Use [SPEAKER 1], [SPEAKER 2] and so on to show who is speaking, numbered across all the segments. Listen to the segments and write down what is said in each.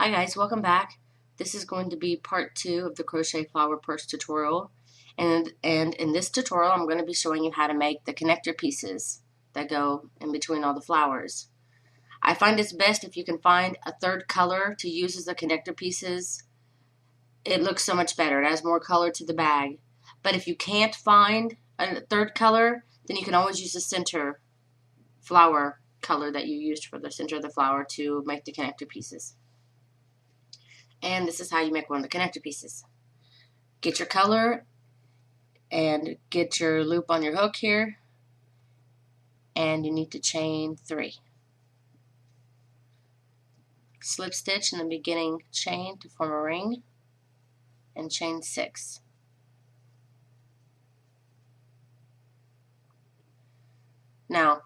[SPEAKER 1] Hi guys, welcome back. This is going to be part 2 of the Crochet Flower Purse tutorial. And in this tutorial, I'm going to be showing you how to make the connector pieces that go in between all the flowers. I find it's best if you can find a third color to use as the connector pieces. It looks so much better. It adds more color to the bag. But if you can't find a third color, then you can always use the center flower color that you used for the center of the flower to make the connector pieces. And this is how you make one of the connector pieces. Get your color and get your loop on your hook here, and you need to chain 3. Slip stitch in the beginning chain to form a ring and chain 6. Now,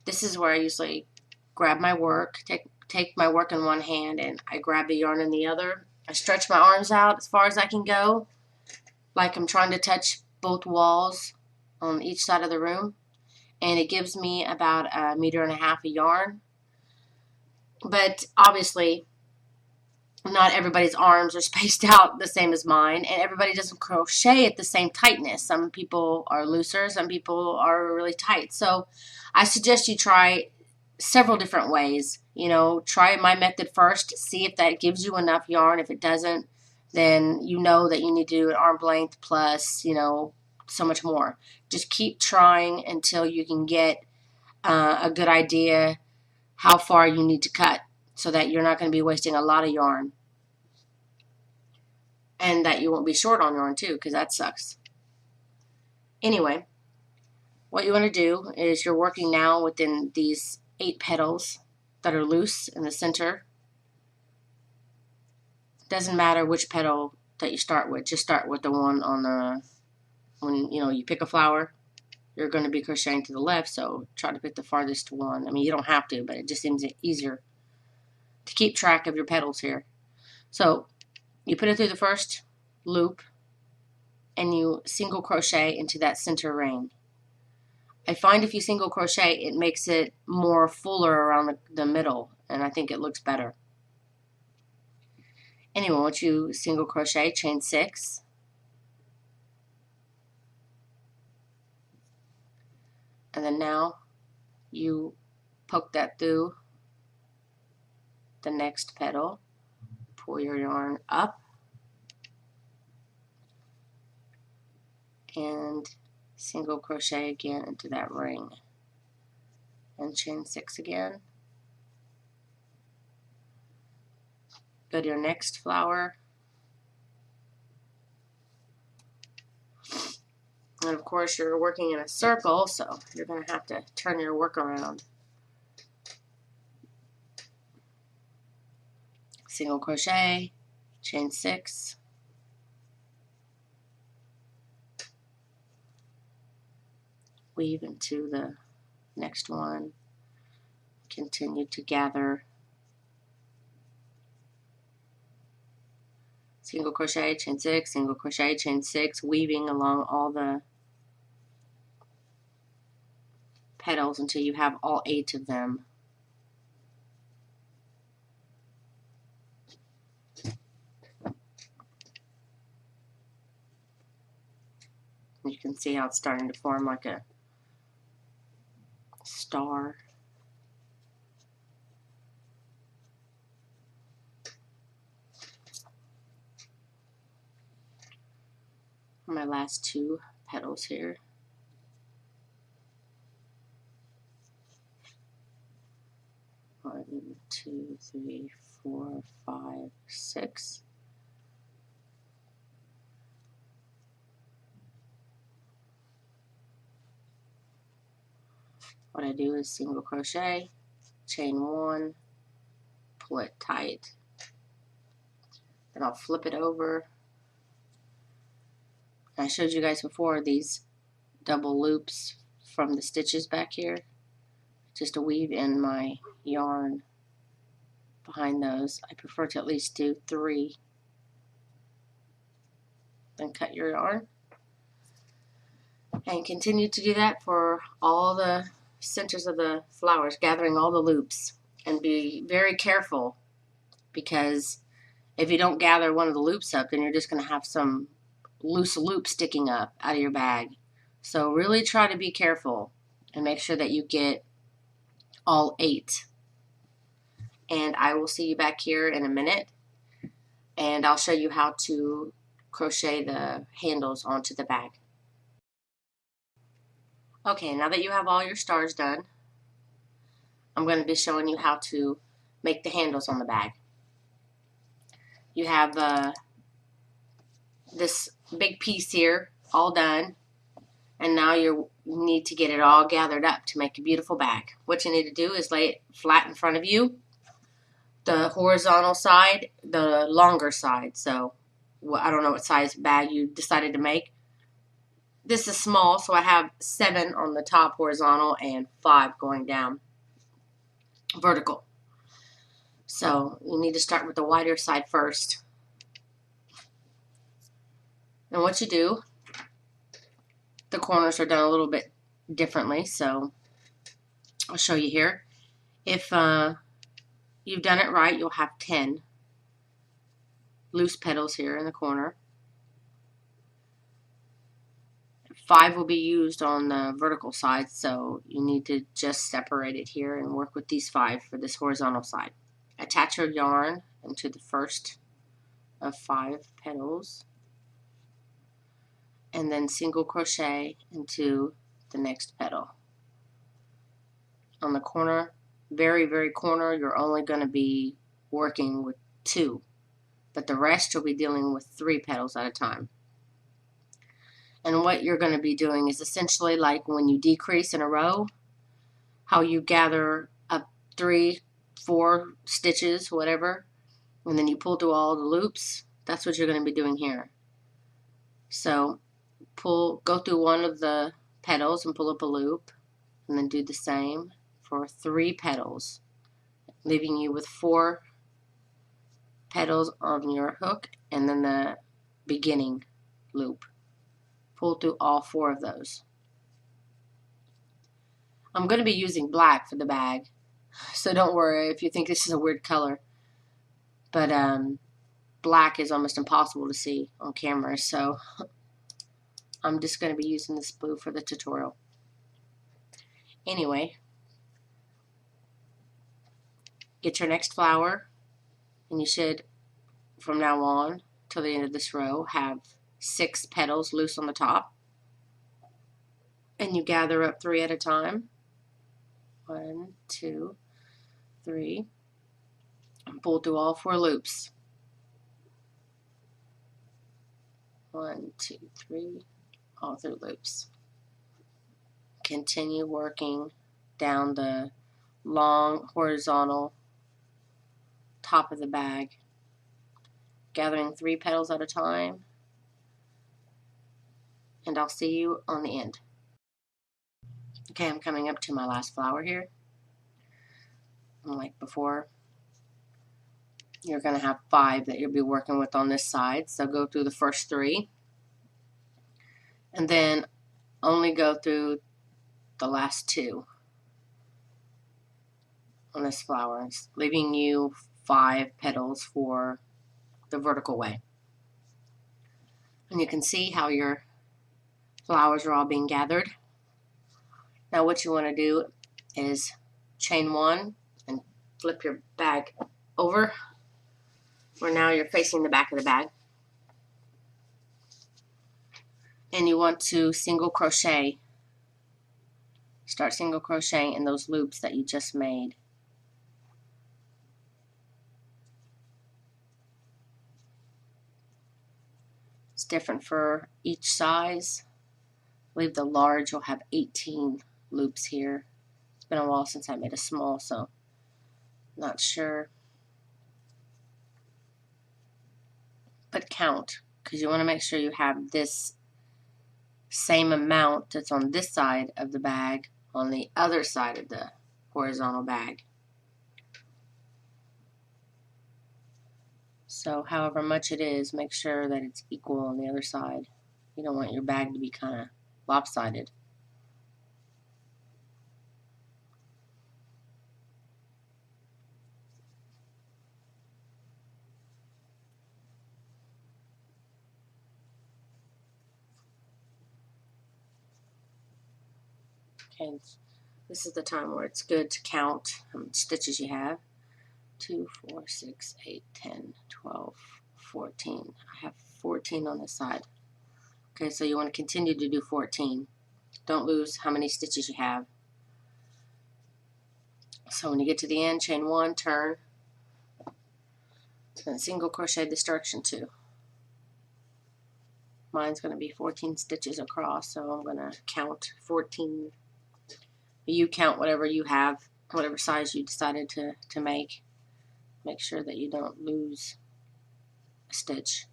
[SPEAKER 1] this is where I usually grab my work, take my work in one hand, and I grab the yarn in the other. I stretch my arms out as far as I can go, like I'm trying to touch both walls on each side of the room, and it gives me about 1.5 meters of yarn. But obviously, not everybody's arms are spaced out the same as mine, and everybody doesn't crochet at the same tightness. Some people are looser, some people are really tight. So I suggest you try several different ways. You know, try my method first, see if that gives you enough yarn. If it doesn't, then you know that you need to do an arm length plus, so much more. Just keep trying until you can get a good idea how far you need to cut so that you're not going to be wasting a lot of yarn. And that you won't be short on yarn too, because that sucks. Anyway, what you want to do is you're working now within these 8 petals that are loose in the center. Doesn't matter which petal that you start with, just start with the one on the, when you pick a flower, you're going to be crocheting to the left, so try to pick the farthest one. I mean, you don't have to, but it just seems easier to keep track of your petals here. So you put it through the first loop and you single crochet into that center ring. I find if you single crochet, it makes it more fuller around the middle, and I think it looks better. Anyway, once you single crochet, chain 6. And then now you poke that through the next petal, pull your yarn up, and single crochet again into that ring, and chain 6 again. Go to your next flower, and of course you're working in a circle, so you're going to have to turn your work around. Single crochet, chain 6, weave into the next one, continue to gather, single crochet, chain 6, single crochet, chain 6, weaving along all the petals until you have all 8 of them. You can see how it's starting to form like a star. My last 2 petals here. One, 2, 3, 4, 5, 6. What I do is single crochet, chain 1, pull it tight, then I'll flip it over. I showed you guys before these double loops from the stitches back here, just to weave in my yarn behind those. I prefer to at least do 3. Then cut your yarn and continue to do that for all the centers of the flowers, gathering all the loops. And be very careful, because if you don't gather one of the loops up, then you're just going to have some loose loop sticking up out of your bag. So really try to be careful and make sure that you get all 8. And I will see you back here in a minute, and I'll show you how to crochet the handles onto the bag. Okay, now that you have all your stars done, I'm going to be showing you how to make the handles on the bag. You have this big piece here all done, and now you need to get it all gathered up to make a beautiful bag. What you need to do is lay it flat in front of you, the horizontal side, the longer side. So I don't know what size bag you decided to make. This is small, so I have 7 on the top horizontal and 5 going down vertical. So you need to start with the wider side first. And what you do, the corners are done a little bit differently, so I'll show you here. If you've done it right, you'll have 10 loose petals here in the corner. 5 will be used on the vertical side, so you need to just separate it here and work with these 5 for this horizontal side. Attach your yarn into the first of 5 petals, and then single crochet into the next petal. On the corner, very, very corner, you're only going to be working with 2, but the rest you'll be dealing with 3 petals at a time. And what you're going to be doing is essentially like when you decrease in a row, how you gather up 3, 4 stitches, whatever, and then you pull through all the loops. That's what you're going to be doing here. So go through one of the petals and pull up a loop, and then do the same for 3 petals, leaving you with 4 petals on your hook and then the beginning loop. Pull through all 4 of those. I'm going to be using black for the bag, so don't worry if you think this is a weird color, but black is almost impossible to see on camera, so I'm just going to be using this blue for the tutorial. Anyway, get your next flower, and you should, from now on till the end of this row, have 6 petals loose on the top, and you gather up 3 at a time. 1, 2, 3, and pull through all 4 loops. 1, 2, 3, all through loops. Continue working down the long horizontal top of the bag, gathering 3 petals at a time, and I'll see you on the end. Okay, I'm coming up to my last flower here. And like before, you're going to have 5 that you'll be working with on this side, so go through the first 3, and then only go through the last 2 on this flower, leaving you 5 petals for the vertical way. And you can see how your flowers are all being gathered. Now what you want to do is chain 1 and flip your bag over, where now you're facing the back of the bag. And you want to single crochet. Start single crocheting in those loops that you just made. It's different for each size. I believe the large will have 18 loops here. It's been a while since I made a small, so not sure. But count, because you want to make sure you have this same amount that's on this side of the bag on the other side of the horizontal bag. So however much it is, make sure that it's equal on the other side. You don't want your bag to be kind of lopsided. Okay, this is the time where it's good to count how many stitches you have. 2, 4, 6, 8, 10, 12, 14. I have 14 on this side. Okay, so you want to continue to do 14. Don't lose how many stitches you have. So when you get to the end, chain 1, turn, then single crochet this direction too. Mine's going to be 14 stitches across, so I'm going to count 14. You count whatever you have, whatever size you decided to make. Make sure that you don't lose a stitch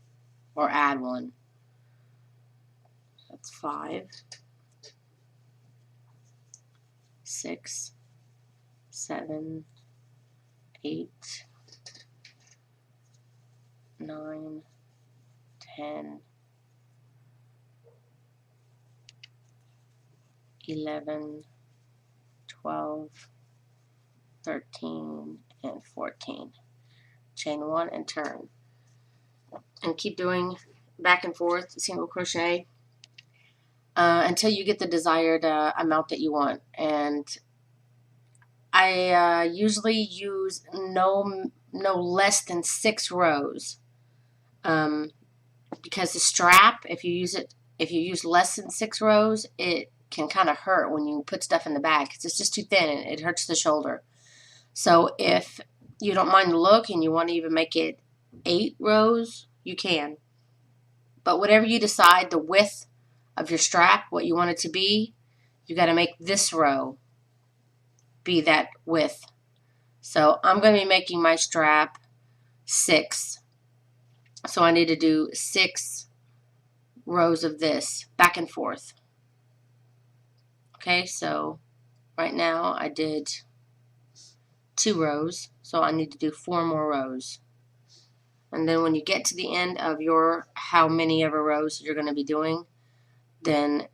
[SPEAKER 1] or add one. That's 5, 6, 7, 8, 9, 10, 11, 12, 13, and 14. Chain 1 and turn. And keep doing back and forth single crochet until you get the desired amount that you want. And I usually use no less than 6 rows because the strap, if you use less than 6 rows, it can kind of hurt when you put stuff in the bag because it's just too thin and it hurts the shoulder. So if you don't mind the look and you want to even make it 8 rows, you can. But whatever you decide, the width of your strap, what you want it to be, you got to make this row be that width. So I'm going to be making my strap 6. So I need to do 6 rows of this back and forth. Okay, so right now I did 2 rows, so I need to do 4 more rows. And then when you get to the end of your how many ever rows you're going to be doing, then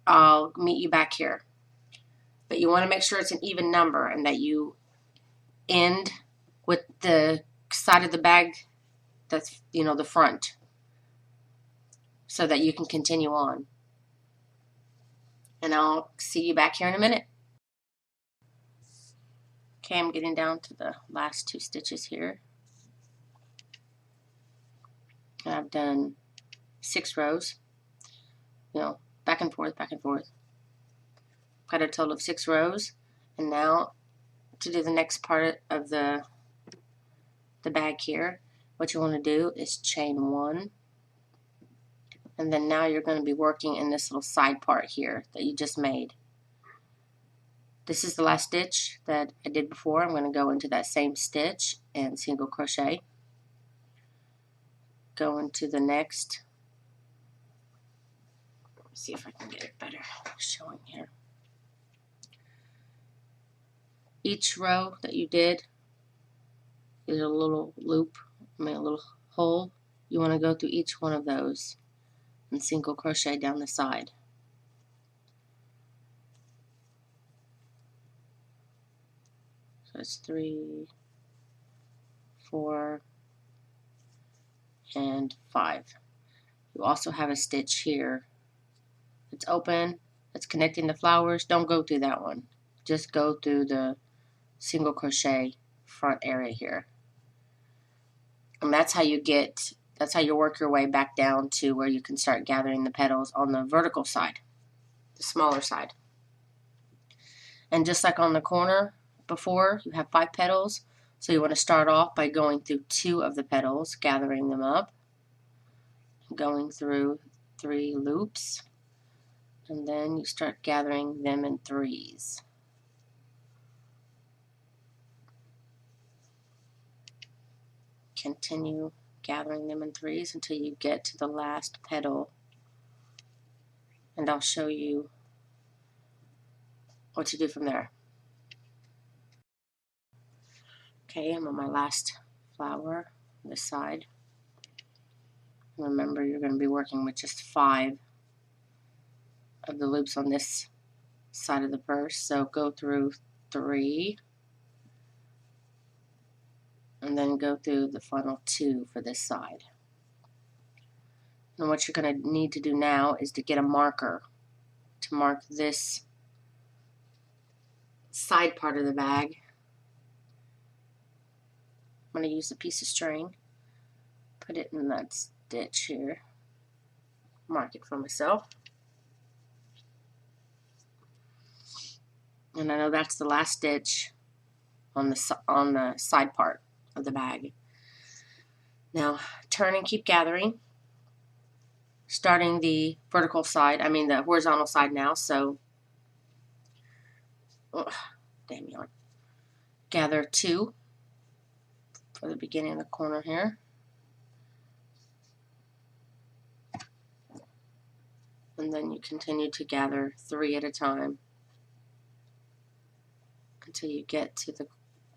[SPEAKER 1] I'll meet you back here. But you want to make sure it's an even number and that you end with the side of the bag that's, the front, so that you can continue on. And I'll see you back here in a minute. Okay, I'm getting down to the last 2 stitches here. And I've done 6 rows, back and forth, back and forth. Got a total of 6 rows. And now to do the next part of the bag here, what you want to do is chain 1. And then now you're going to be working in this little side part here that you just made. This is the last stitch that I did before. I'm going to go into that same stitch and single crochet. Go into the next. Let's see if I can get it better showing here. Each row that you did is a little loop, a little hole. You want to go through each one of those and single crochet down the side. So it's 3, 4, and 5. You also have a stitch here. It's open. It's connecting the flowers. Don't go through that one. Just go through the single crochet front area here. And that's how you work your way back down to where you can start gathering the petals on the vertical side, the smaller side. And just like on the corner before, you have 5 petals. So you want to start off by going through 2 of the petals, gathering them up, going through 3 loops, and then you start gathering them in 3s. Continue gathering them in 3s until you get to the last petal, and I'll show you what to do from there. Okay, I'm on my last flower on this side. Remember, you're going to be working with just 5 of the loops on this side of the purse, so go through 3 and then go through the final 2 for this side. And what you're going to need to do now is to get a marker to mark this side part of the bag. I'm going to use a piece of string, put it in that stitch here, mark it for myself. And I know that's the last stitch on the side part of the bag. Now turn and keep gathering, starting the vertical side, the horizontal side now. So, damn yarn. Gather 2 for the beginning of the corner here. And then you continue to gather 3 at a time until you get to the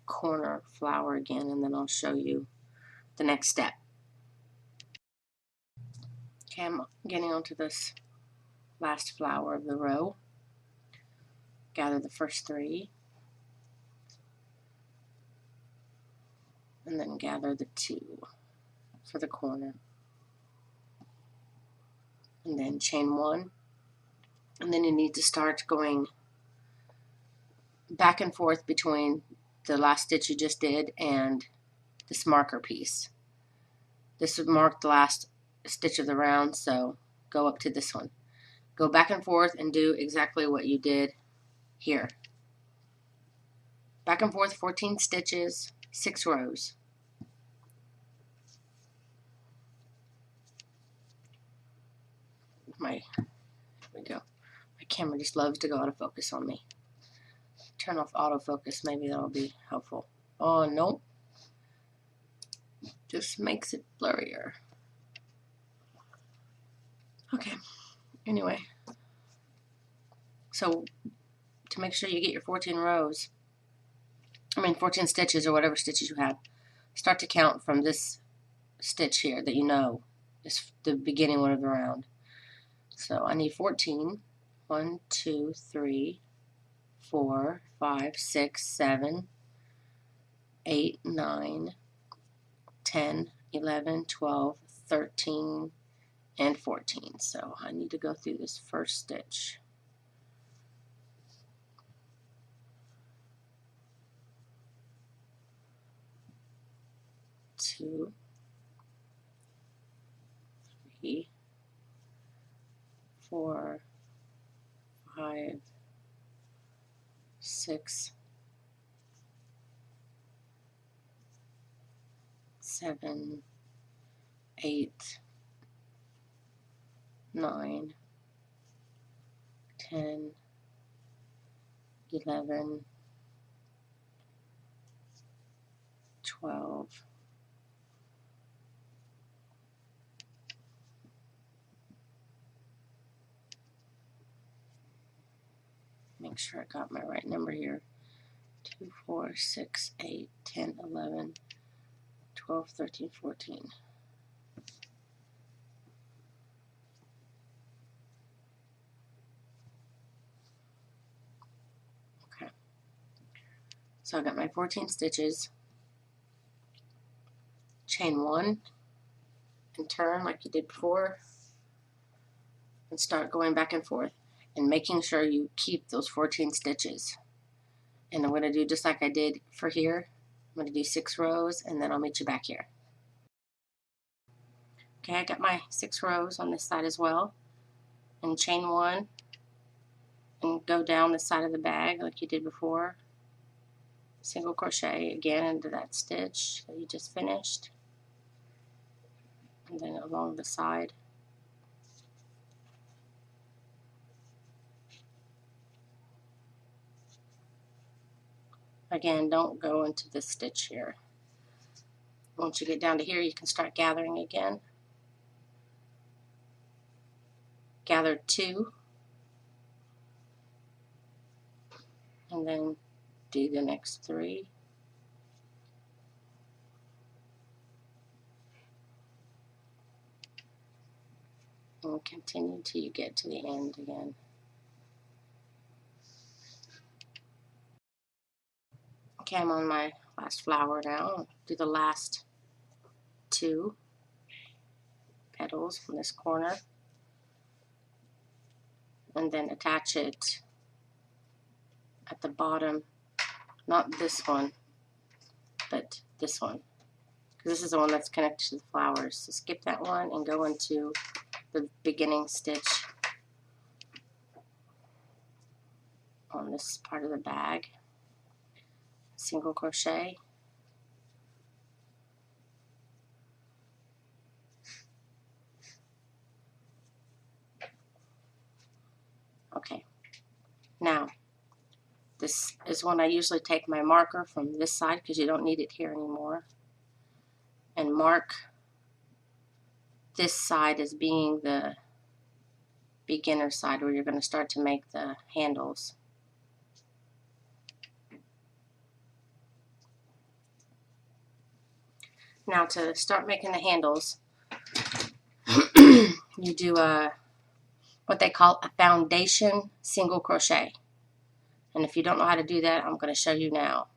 [SPEAKER 1] corner flower again, and then I'll show you the next step. Okay, I'm getting onto this last flower of the row. Gather the first 3, and then gather the 2 for the corner, and then chain 1, and then you need to start going back and forth between the last stitch you just did and this marker piece. This would mark the last stitch of the round, so go up to this one. Go back and forth and do exactly what you did here. Back and forth 14 stitches, 6 rows. Here we go. My camera just loves to go out of focus on me. Turn off autofocus, maybe that'll be helpful. Oh, nope. Just makes it blurrier. Okay, anyway. So, to make sure you get your 14 rows, 14 stitches or whatever stitches you have, start to count from this stitch here that you know is the beginning one of the round. So I need 14. 1, 2, 3, 4, 5, 6, 7, 8, 9, 10, 11, 12, 13, and 14. So I need to go through this first stitch. Two, 3, 4, 5, 6, 7, 8, 9, 10, 11, 12, 'Make sure I got my right number here. 2, 4, 6, 8, 10, 11, 12, 13, 14. Okay. So I got my 14 stitches. Chain 1 and turn like you did before, and start going back and forth and making sure you keep those 14 stitches. And I'm going to do just like I did for here. I'm going to do 6 rows, and then I'll meet you back here. Okay, I got my 6 rows on this side as well, and chain 1 and go down the side of the bag like you did before. Single crochet again into that stitch that you just finished, and then along the side. Again, don't go into this stitch here. Once you get down to here, you can start gathering again. Gather 2, and then do the next 3. And continue till you get to the end again. Okay, I'm on my last flower now. I'll do the last 2 petals from this corner, and then attach it at the bottom, not this one, but this one, because this is the one that's connected to the flowers. So skip that one and go into the beginning stitch on this part of the bag. Single crochet. Okay, now this is when I usually take my marker from this side, because you don't need it here anymore, and mark this side as being the beginner side where you're going to start to make the handles. Now to start making the handles, you do what they call a foundation single crochet. And if you don't know how to do that, I'm going to show you now.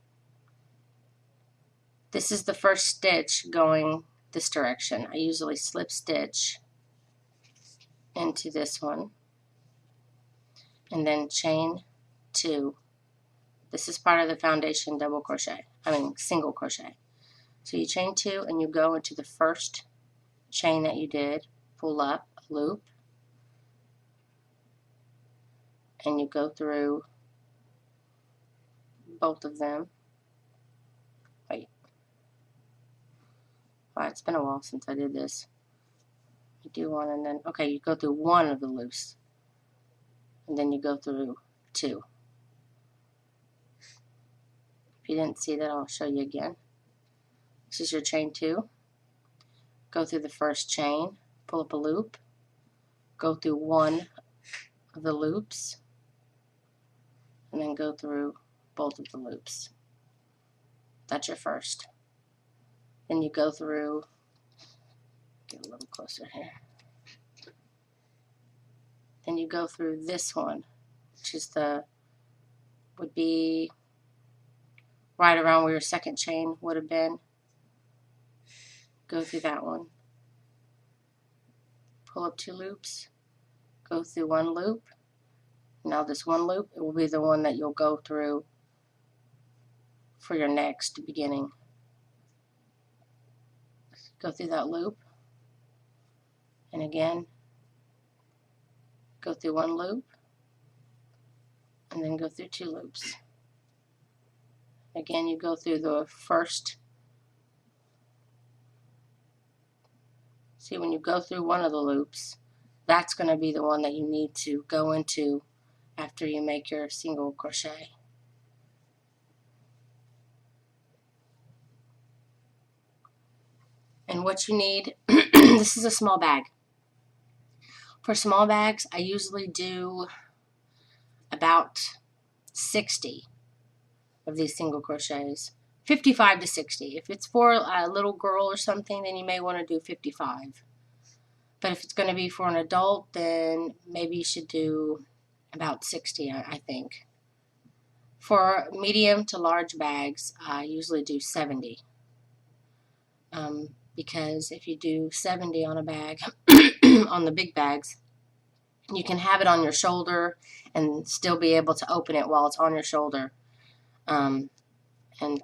[SPEAKER 1] This is the first stitch going this direction. I usually slip stitch into this one and then chain 2. This is part of the foundation single crochet. So you chain 2 and you go into the first chain that you did, pull up a loop, and you go through both of them. Wait. Wow, it's been a while since I did this. You do one and then, okay, you go through one of the loops, and then you go through 2. If you didn't see that, I'll show you again. This is your chain 2. Go through the first chain, pull up a loop, go through one of the loops, and then go through both of the loops. That's your first. Then you go through, get a little closer here. Then you go through this one, which is would be right around where your second chain would have been. Go through that one. Pull up 2 loops, go through 1 loop. Now this 1 loop, it will be the one that you'll go through for your next beginning. Go through that loop, and again, go through 1 loop, and then go through 2 loops. Again, you go through the first. See, when you go through one of the loops, that's going to be the one that you need to go into after you make your single crochet. And what you need, this is a small bag. For small bags, I usually do about 60 of these single crochets. 55 to 60. If it's for a little girl or something, then you may want to do 55. But if it's going to be for an adult, then maybe you should do about 60, I think. For medium to large bags, I usually do 70. Because if you do 70 on a bag, on the big bags, you can have it on your shoulder and still be able to open it while it's on your shoulder, and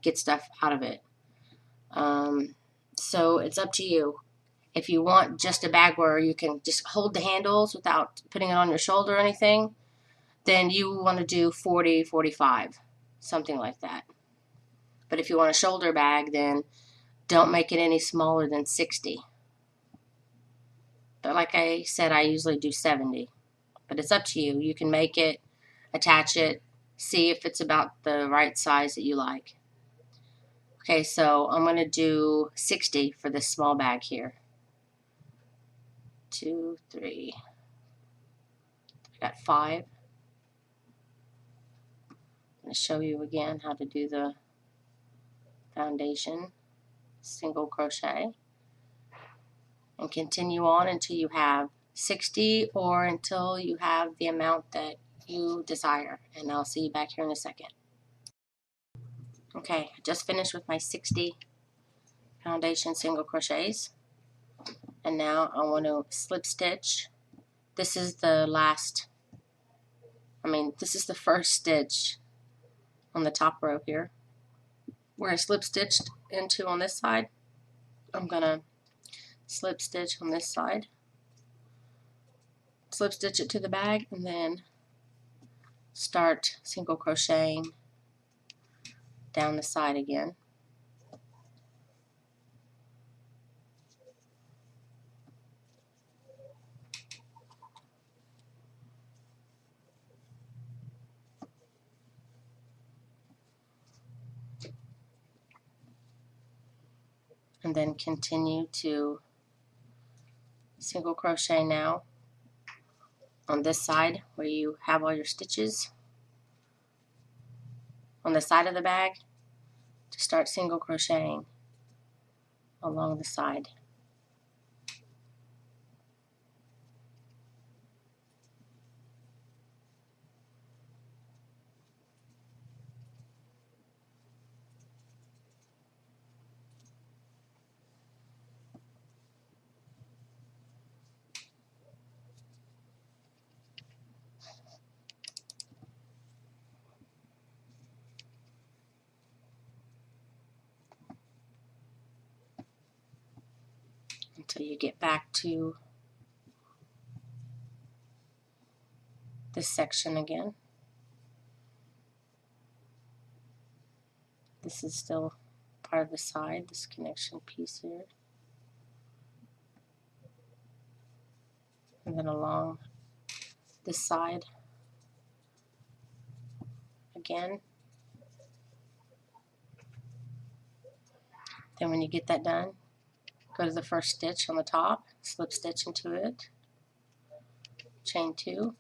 [SPEAKER 1] get stuff out of it. So it's up to you. If you want just a bag where you can just hold the handles without putting it on your shoulder or anything, then you want to do 40, 45, something like that. But if you want a shoulder bag, then don't make it any smaller than 60. But like I said, I usually do 70. But it's up to you. You can make it, attach it, see if it's about the right size that you like. Okay, so I'm going to do 60 for this small bag here. 2, 3. I got 5. I'm going to show you again how to do the foundation single crochet, and continue on until you have 60 or until you have the amount that you desire. And I'll see you back here in a second. Okay, I just finished with my 60 foundation single crochets, and now I want to slip stitch. This is the first stitch on the top row here where I slip stitched into on this side. I'm gonna slip stitch on this side, slip stitch it to the bag, and then start single crocheting down the side again. And then continue to single crochet now on this side where you have all your stitches on the side of the bag, to start single crocheting along the side. Until you get back to this section again. This is still part of the side, this connection piece here. And then along this side again. Then when you get that done, go to the first stitch on the top, slip stitch into it, chain 2,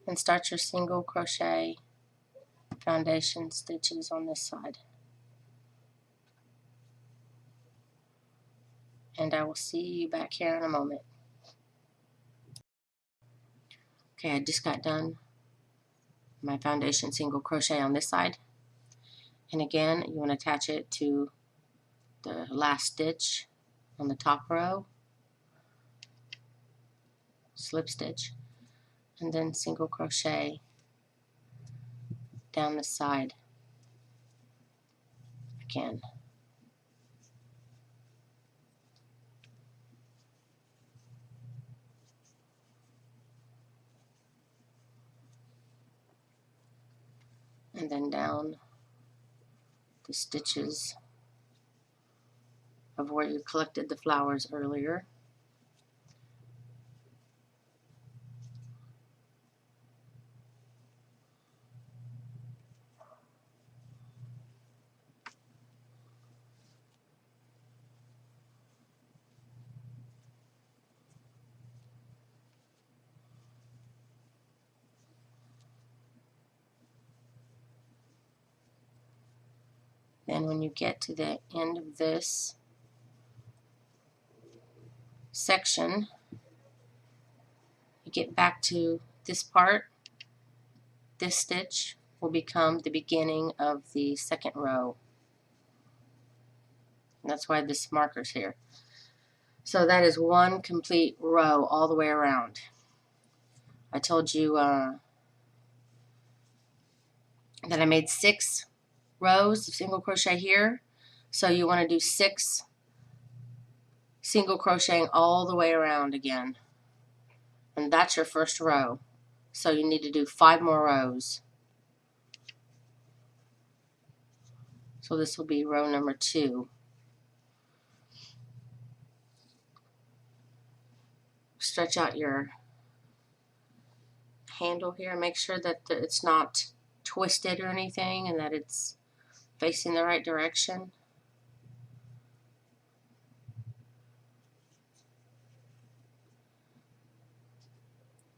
[SPEAKER 1] and start your single crochet foundation stitches on this side. And I will see you back here in a moment. Okay, I just got done my foundation single crochet on this side. And again, you want to attach it to the last stitch on the top row, slip stitch, and then single crochet down the side again. And then down the stitches of where you collected the flowers earlier. Then when you get to the end of this section, you get back to this part. This stitch will become the beginning of the second row. And that's why this marker's here. So that is one complete row all the way around. I told you that I made 6 rows of single crochet here. So you want to do 6 single crocheting all the way around again. And that's your first row. So you need to do 5 more rows. So this will be row number 2. Stretch out your handle here. Make sure that it's not twisted or anything and that it's facing the right direction.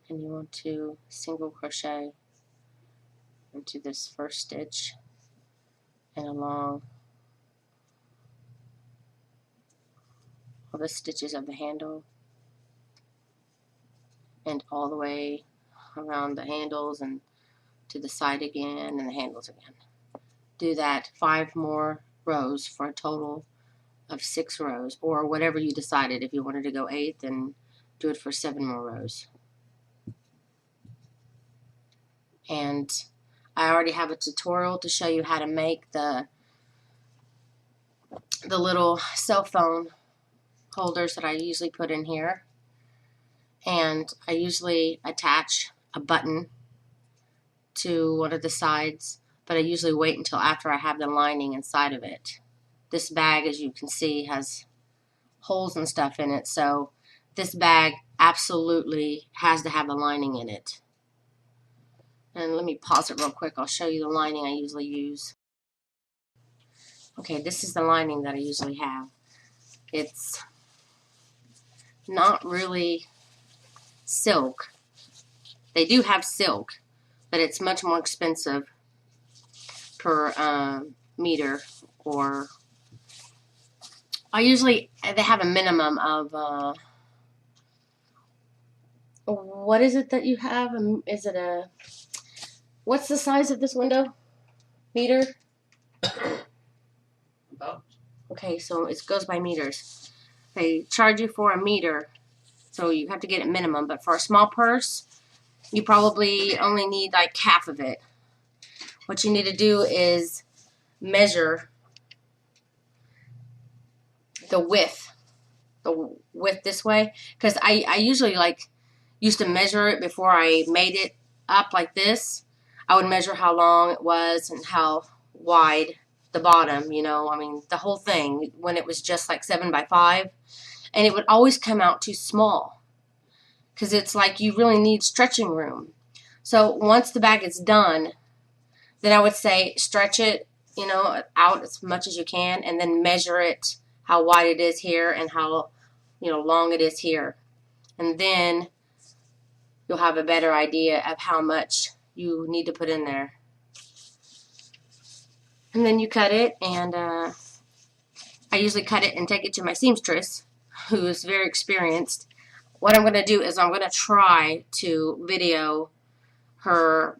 [SPEAKER 1] And you want to single crochet into this first stitch and along all the stitches of the handle and all the way around the handles and to the side again and the handles again. Do that 5 more rows for a total of 6 rows, or whatever you decided. If you wanted to go 8, then do it for 7 more rows. And I already have a tutorial to show you how to make the little cell phone holders that I usually put in here. And I usually attach a button to one of the sides, but I usually wait until after I have the lining inside of it. This bag, as you can see, has holes and stuff in it, so this bag absolutely has to have a lining in it. And let me pause it real quick. I'll show you the lining I usually use. Okay, this is the lining that I usually have. It's not really silk. They do have silk, but it's much more expensive per meter, or they have a minimum of what is it that you have? Is it what's the size of this window? Meter? Okay, so it goes by meters. They charge you for a meter, so you have to get it minimum. But for a small purse, you probably only need like half of it. What you need to do is measure the width this way, because I usually used to measure it before I made it up like this. I would measure how long it was and how wide the bottom, I mean the whole thing, when it was just like 7 by 5, and it would always come out too small because it's like you really need stretching room. So once the bag is done, then I would say stretch it out as much as you can, and then measure it how wide it is here and how long it is here, and then you'll have a better idea of how much you need to put in there. And then you cut it, and I usually cut it and take it to my seamstress, who is very experienced. What I'm going to do is I'm going to try to video her,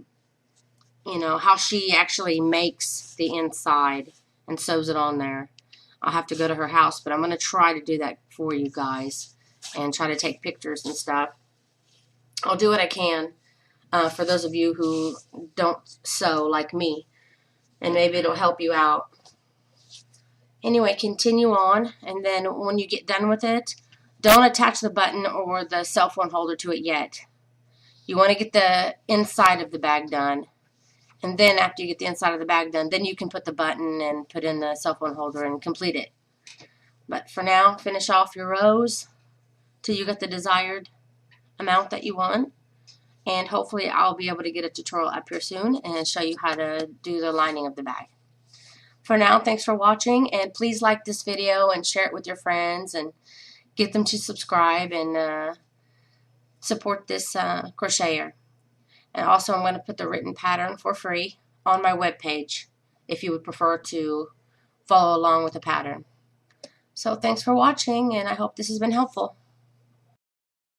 [SPEAKER 1] how she actually makes the inside and sews it on there. I'll have to go to her house, but I'm going to try to do that for you guys and try to take pictures and stuff. I'll do what I can for those of you who don't sew like me, and maybe it'll help you out. Anyway, continue on, and then when you get done with it, don't attach the button or the cell phone holder to it yet. You want to get the inside of the bag done, and then after you get the inside of the bag done, then you can put the button and put in the cell phone holder and complete it. But for now, finish off your rows till you get the desired amount that you want, and hopefully I'll be able to get a tutorial up here soon and show you how to do the lining of the bag. For now, thanks for watching, and please like this video and share it with your friends and get them to subscribe and support this crocheter. And also I'm going to put the written pattern for free on my webpage if you would prefer to follow along with the pattern. So thanks for watching, and I hope this has been helpful.